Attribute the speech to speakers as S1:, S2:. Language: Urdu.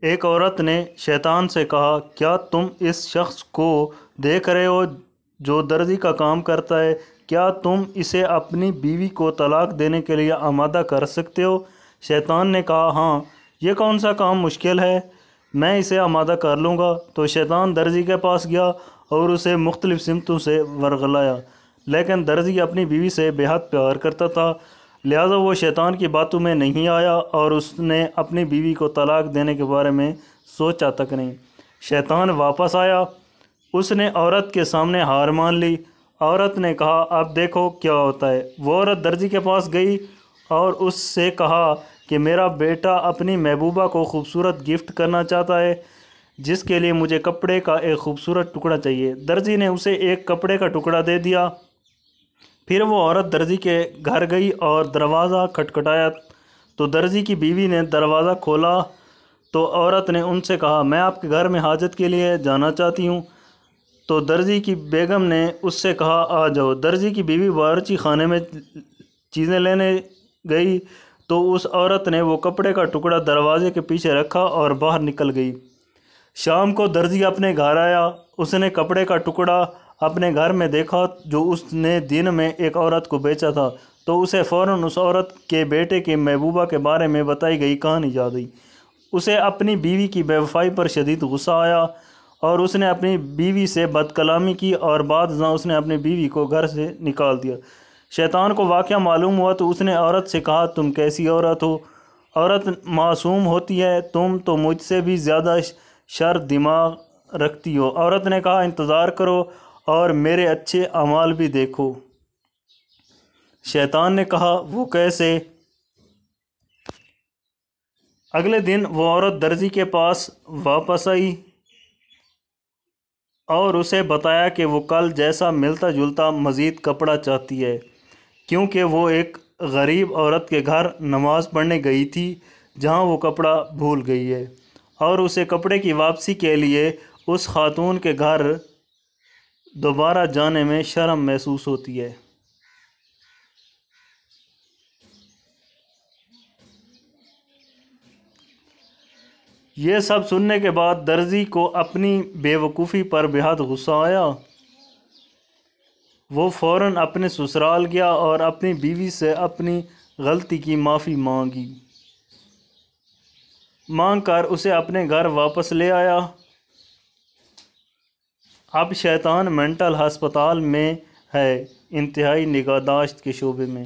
S1: ایک عورت نے شیطان سے کہا، کیا تم اس شخص کو دیکھ رہے ہو جو درزی کا کام کرتا ہے؟ کیا تم اسے اپنی بیوی کو طلاق دینے کے لیے آمادہ کر سکتے ہو؟ شیطان نے کہا، ہاں، یہ کون سا کام مشکل ہے، میں اسے آمادہ کر لوں گا۔ تو شیطان درزی کے پاس گیا اور اسے مختلف سمتوں سے ورغلایا، لیکن درزی اپنی بیوی سے بے حد پیار کرتا تھا، لہٰذا وہ شیطان کی باتوں میں نہیں آیا اور اس نے اپنی بیوی کو طلاق دینے کے بارے میں سوچا تک نہیں۔ شیطان واپس آیا، اس نے عورت کے سامنے ہار مان لی۔ عورت نے کہا، اب دیکھو کیا ہوتا ہے۔ وہ عورت درزی کے پاس گئی اور اس سے کہا کہ میرا بیٹا اپنی محبوبہ کو خوبصورت گفٹ کرنا چاہتا ہے، جس کے لیے مجھے کپڑے کا ایک خوبصورت ٹکڑا چاہیے۔ درزی نے اسے ایک کپڑے کا ٹکڑا دے دیا۔ پھر وہ عورت درزی کے گھر گئی اور دروازہ کھٹکھٹایا تو درزی کی بیوی نے دروازہ کھولا تو عورت نے ان سے کہا، میں آپ کے گھر میں حاجت کے لیے جانا چاہتی ہوں۔ تو درزی کی بیگم نے اس سے کہا، آ جاؤ۔ درزی کی بیوی باورچی خانے میں چیزیں لینے گئی تو اس عورت نے وہ کپڑے کا ٹکڑا دروازے کے پیچھے رکھا اور باہر نکل گئی۔ شام کو درزی اپنے گھر آیا، اس نے کپڑے کا ٹکڑا اپنے گھر میں دیکھا جو اس نے دن میں ایک عورت کو بیچا تھا، تو اسے فوراً اس عورت کے بیٹے کی محبوبہ کے بارے میں بتائی گئی کہانی یاد آئی۔ اسے اپنی بیوی کی بے وفائی پر شدید غصہ آیا اور اس نے اپنی بیوی سے بد کلامی کی اور بعد ازاں اس نے اپنی بیوی کو گھر سے نکال دیا۔ شیطان کو واقعہ معلوم ہوا تو اس نے عورت سے کہا، تم کیسی عورت ہو؟ عورت معصوم ہوتی ہے، تم تو مجھ سے بھی زیادہ شر دماغ رکھتی ہو۔ عورت نے کہا، انتظار کرو اور میرے اچھے اعمال بھی دیکھو۔ شیطان نے کہا، وہ کیسے؟ اگلے دن وہ عورت درزی کے پاس واپس آئی اور اسے بتایا کہ وہ کل جیسا ملتا جلتا مزید کپڑا چاہتی ہے، کیونکہ وہ ایک غریب عورت کے گھر نماز پڑھنے گئی تھی جہاں وہ کپڑا بھول گئی ہے، اور اسے کپڑے کی واپسی کے لیے اس خاتون کے گھر دوبارہ جانے میں شرم محسوس ہوتی ہے۔ یہ سب سننے کے بعد درزی کو اپنی بے وقوفی پر بے حد غصہ آیا۔ وہ فوراً اپنے سسرال گیا اور اپنی بیوی سے اپنی غلطی کی معافی مانگ کر اسے اپنے گھر واپس لے آیا۔ اب شیطان مینٹل ہسپتال میں ہے، انتہائی نگہداشت کے شعبے میں۔